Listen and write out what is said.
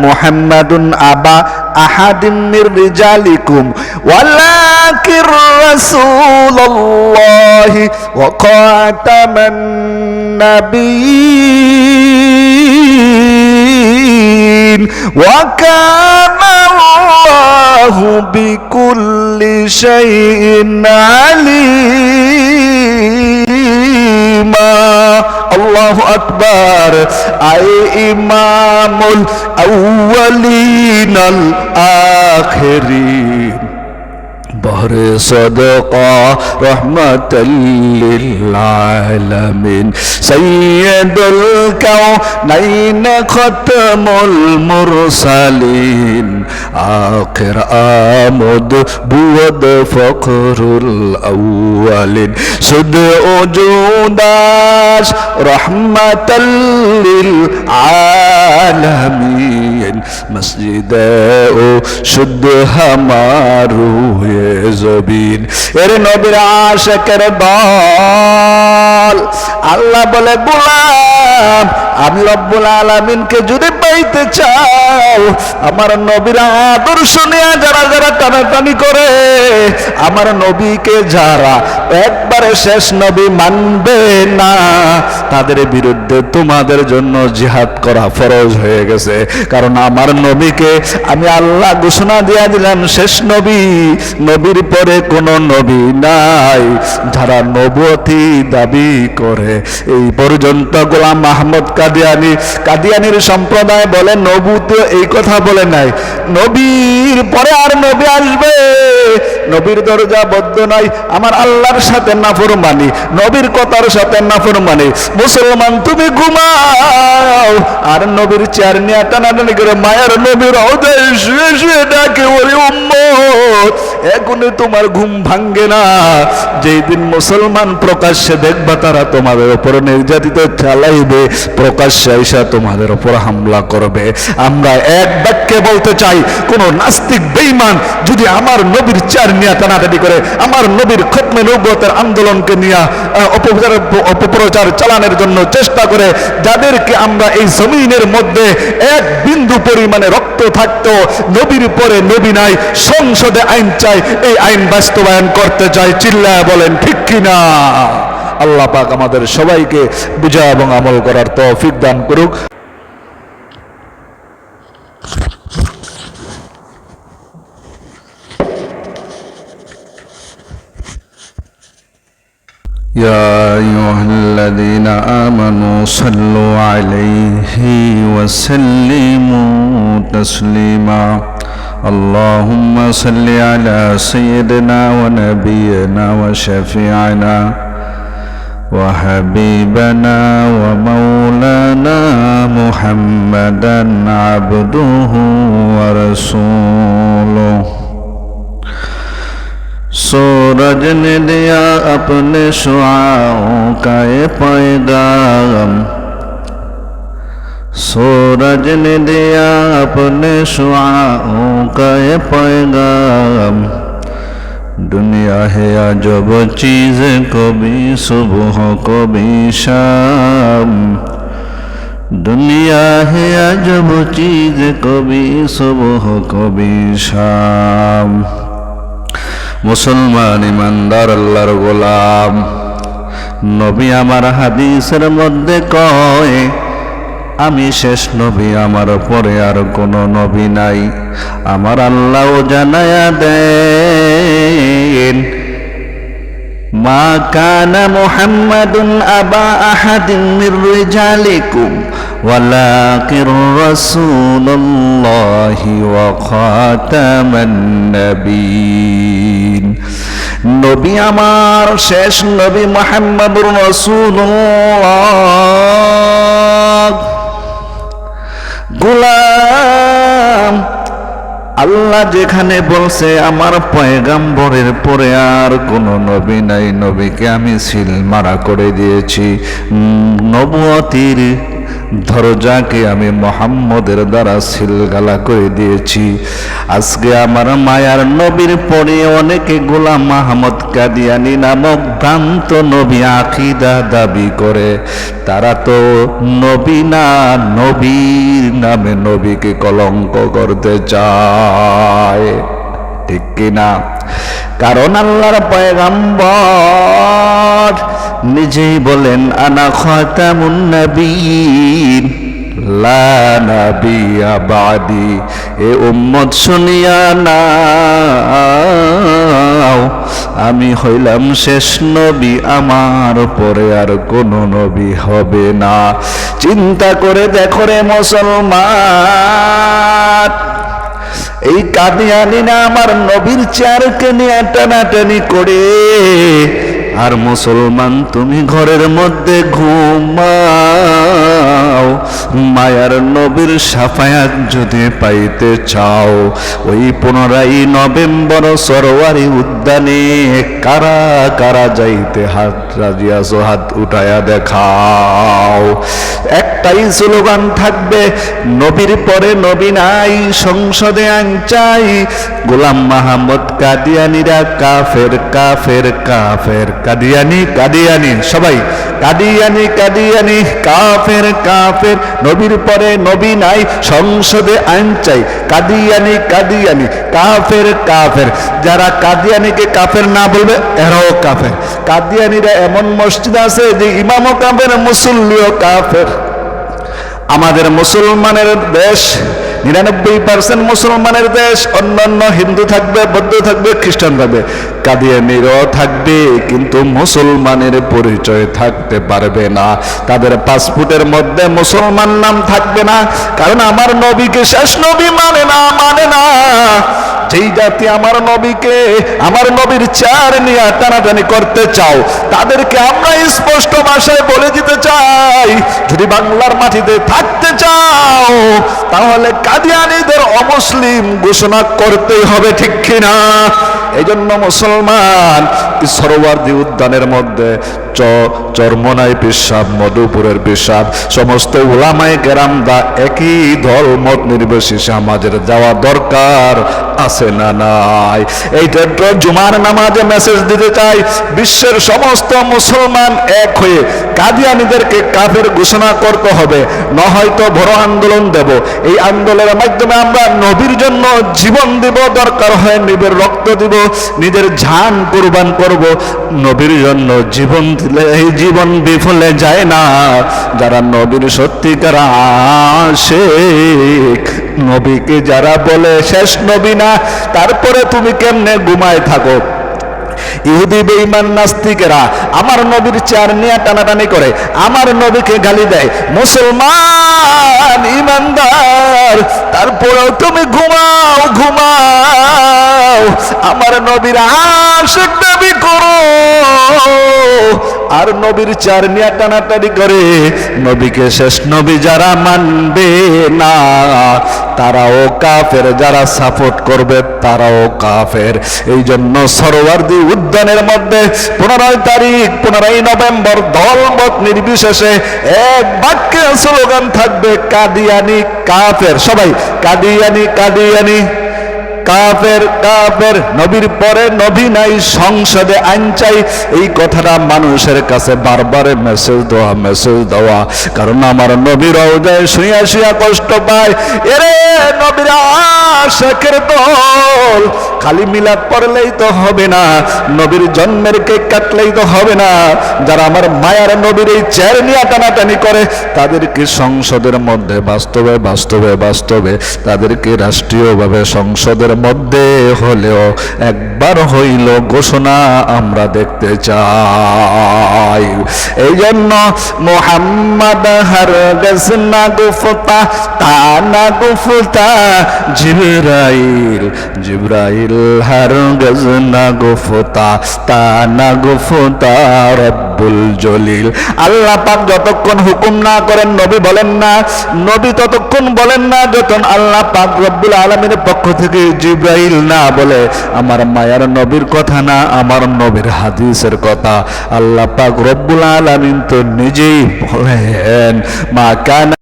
মুহাম্মাদুন আবা আহাদিম মির রিজালিকুম ওয়ালাকির রাসূলুল্লাহি ওয়া খাতামান নাবিয়্যিন ওয়া কানা আল্লাহু বিকুল্লি শাইইন আলীমা। আল্লাহু আকবার। আই ইমামুল আউয়ালিন আল আখিরিন বহরে সদকা রহমাতাল লিল আলামিন সাইয়্যিদুল কাওনাইন খাতামুল মুরসালিন আখির আমদ বুয়দ ফখরুল আউয়ালিন সুদ ওজুদাস রহমাতাল লিল আলামিন মসজিদ ও শুদ্ধ হামারু জবিন। এর নবীর আশিকের দল আল্লাহ বলে গোলাম আমি রব্বুল আলামিনকে যদি পাইতে চাও আমার নবীর আদর্শ নিয়ে যারা যারা টানাটানি করে আমার নবীকে যারা একবারে শেষ নবী মানবে না তাদের বিরুদ্ধে তোমাদের জন্য জিহাদ করা ফরজ হয়ে গেছে। কারণ আমার নবীকে আমি আল্লাহ ঘোষণা দিয়ে দিলাম শেষ নবী, নবীর পরে কোন নবী নাই। যারা নবুয়তি দাবি করে এই পর্যন্ত গোলাম মাহমুদ কাদিয়ানির সম্প্রদায় বলে নবুত এই কথা বলে নাই, নবীর পরে আর নবী আসবে, নবীর দরজা বদ্ধ নাই। আমার আল্লাহর সাথে নাফরমানি, নবীর কথার সাথে নাফরমানি। মুসলমান তুমি ঘুমাও আর নবীর চেয়ার নিয়ে টানাটানি করে মায়ের নবীর রওজায় শুয়ে শুয়ে ডাকে ওরে উম্মত এখনই তোমার ঘুম ভাঙ্গে না। যেই দিন মুসলমান প্রকাশ্যে দেখবা তারা তোমাদের উপর নির্যাতিত চালাইবে, প্রকাশ্যে আইসা তোমাদের উপর হামলা করবে। আমরা এক বাক্যে বলতে চাই কোন নাস্তিক বেঈমান যদি আমার নবীর চেয়ার নিয়ে টানাটানি করে আমার নবীর খতমে নবুয়তের আন্দোলনকে নিয়ে অপপ্রচার চালানোর জন্য চেষ্টা করে, যাদেরকে আমরা এই জমিনের মধ্যে এক বিন্দু পরিমাণে রক্ত থাকতো নবীর পরে নবী নাই সংসদে আইন চাই, এই আইন বাস্তবায়ন করতে চাই, চিল্লায় বলেন ঠিক কিনা? আল্লাহ পাক আমাদের সবাইকে বুঝা এবং আমল করার তৌফিক দান করুক। يا أيها الذين آمنوا صلوا عليه وسلموا تسليما اللهم صل على سيدنا ونبينا وشفيعنا وحبيبنا ومولانا محمدا عبده ورسوله। सूरज ने दिया अपने शुआओं का ये पैगाम, सूरज ने दिया अपने शुआओं का ये पैगाम। दुनिया है अजब चीज़, कभी सुबह कभी शाम। दुनिया है अजब चीज़, कभी सुबह कभी शाम। মুসলমান ইমানদার আল্লাহর গোলাম, নবী আমার হাদিসের মধ্যে কয় আমি শেষ নবী, আমার পরে আর কোনো নবী নাই। আমার আল্লাহও জানায়া দেন মা কানা মুহাম্মাদুন আবা আহাদিন মির রিজালিকুম ওয়ালাকির রাসূলুল্লাহি ওয়া খাতামান নাবিয়্যিন। নবী আমার শেষ নবী মুহাম্মাদুর রাসূলুল্লাহ। গোলাম আল্লাহ যেখানে বলছে আমার পয়গাম্বরের পরে আর কোন নবী নাই, নবীকে আমি সিল মারা করে দিয়েছি। নবুয়তির দরজাকে আমি মুহাম্মদের দ্বারা সিলগালা করে দিয়েছি। আজকে আমার মায়ার নবীর পরে অনেকে গোলাম আহমদ কাদিয়ানী নামক ভ্রান্ত নবী আকীদা দাবি করে। তারা তো নবী না, নবীর নামে নবীকে কলঙ্ক করতে চায়, ঠিক কিনা? কারণ আল্লাহর পয়গম্বর নিজেই বলেন আনা খাতামুন নবিয়্যিন লা নাবিয়্যা বাদি। এ উম্মত শুনিয়া নাও, আমি হইলাম শেষ নবী, আমার পরে আর কোনো নবী হবে না। চিন্তা করে দেখো রে মুসলমান, এই কাদিয়ানীরা আমার নবীর চেয়ারকে নিয়ে টানাটানি করে, আর মুসলমান তুমি ঘরের মধ্যে ঘুমাও। মায়ার নবীর সাফায়াত যদি পাইতে চাও, ওই 15ই নভেম্বর সরোয়ারি উদ্যানে কারা কারা যাইতে হাত রাজি আছো? হাত উঠায়া দেখাও। একটাই স্লোগান থাকবে, নবীর পরে নবী নাই, সংসদে আইন চাই। গোলাম মাহমুদ কাদিয়ানীরা কাফের কাফের কাফের, কাদিয়ানী কাদিয়ানী, সবাই কাদিয়ানী কাদিয়ানী, কাফের কাফের, নবীর পরে নবী নাই, সংসদে আইন চাই। কাদিয়ানী কাদিয়ানী, কাফের কাফের। যারা কাদিয়ানীকে কাফের না বলবে এরাও কাফের। কাদিয়ানীরা এমন মসজিদ আছে যে ইমামও কাফের, মুসল্লিও কাফের। আমাদের মুসলমানের দেশ 99% মুসলমানের দেশ, অন্যান্য হিন্দু থাকবে, বৌদ্ধ থাকবে, খ্রিস্টান থাকবে, কাদিয়ানীরাও থাকবে, কিন্তু মুসলমানের পরিচয় থাকতে পারবে না। তাদের পাসপোর্টের মধ্যে মুসলমান নাম থাকবে না, কারণ আমার নবীকে শেষ নবী মানে না, মানে না। যেই জাতি আমার নবীকে, আমার নবীর চেয়ার নিয়ে টানাটানি করতে চাও, তাদেরকে আমরা স্পষ্ট ভাষায় বলে দিতে চাই, যদি বাংলার মাটিতে থাকতে চাও তাহলে কাদিয়ানীদের অমুসলিম ঘোষণা করতেই হবে, ঠিক কিনা? এই জন্য মুসলমান সরোয়ার্দী উদ্যানের মধ্যে চরমনাই পেশাব, মধুপুরের পেশাব, সমস্ত উলামায়ে কেরামরা একই দল মত নির্বিশেষে আমাদের যাওয়া দরকার আছে না নাই? এইটা তো জুমার নামাজে মেসেজ দিতে চাই, বিশ্বের সমস্ত মুসলমান এক হয়ে কাদিয়ানীদেরকে কাফের ঘোষণা করতে হবে, না হয়তো বড় আন্দোলন দেব। এই আন্দোলনের মাধ্যমে আমরা নবীর জন্য জীবন দিব, দরকার হয় নিজের রক্ত দিব, নিজের জান কুরবান করব। নবীর জন্য জীবন দিলে এই জীবন বিফলে যায় না। যারা নবীর সত্যিকার আশিক, নবীকে যারা বলে শেষ নবী না, তারপরে তুমি কেমনে ঘুমায় থাকো? ইহুদি বেঈমান নাস্তিকেরা আমার নবীর চেয়ার নিয়ে টানাটানি করে, আমার নবীকে গালি দেয়। মুসলমান ইমানদার, তারপরেও তুমি ঘুমাও ঘুমাও, আমার নবীর আশিক দাবি করো, আর নবীর চেয়ার নিয়ে টানাটানি করে। নবীকে শেষ নবী যারা মানবে না তারাও কাফের, যারা সাপোর্ট করবে তারাও কাফের। এই জন্য সরোয়ার্দী উদ্যানের মধ্যে 15 তারিখ 15ই নভেম্বর দলমত নির্বিশেষে এক বাক্যে স্লোগান থাকবে, কাদিয়ানী কাফের। সবাই কাদিয়ানী কাদিয়ানী, কাফের কাফের, নবীর পরে নবী নাই, সংসদে আইন চাই। এই কথাটা মানুষের কাছে বারবার মেসেজ দেওয়া, কারণ আমার নবীর রওজায় শুইয়া শুইয়া কষ্ট পায়। এরে নবীর আশিকের দল, খালি মিলাদ পড়লেই তো হবে না, নবীর জন্মের কেক কাটলেই তো হবে না। যারা আমার মায়ার নবীর এই চেয়ার নিয়ে টানাটানি করে, তাদেরকে সংসদের মধ্যে বাস্তবে বাস্তবে বাস্তবে তাদেরকে রাষ্ট্রীয়ভাবে সংসদের মধ্যে হলেও একবার হইল ঘোষণা আমরা দেখতে চাই। এই জন্য মুহাম্মদ হারগিজ না গুফতা তা না গুফতা, জিবরাইল জিবরাইল দিলহার গজনা গুফতা তানা গুফতা রব্বুল জলিল। আল্লাহ পাক যতক্ষণ হুকুম না করেন, নবী বলেন না, নবী ততক্ষণ বলেন না যতক্ষণ আল্লাহ পাক রব্বুল আলামিনের পক্ষ থেকে জিবরাইল না বলে। আমার মায়ার নবীর কথা না, আমার নবীর হাদিসের কথা। আল্লাহ পাক রব্বুল আলামিন তো নিজেই বলেন, মা কানা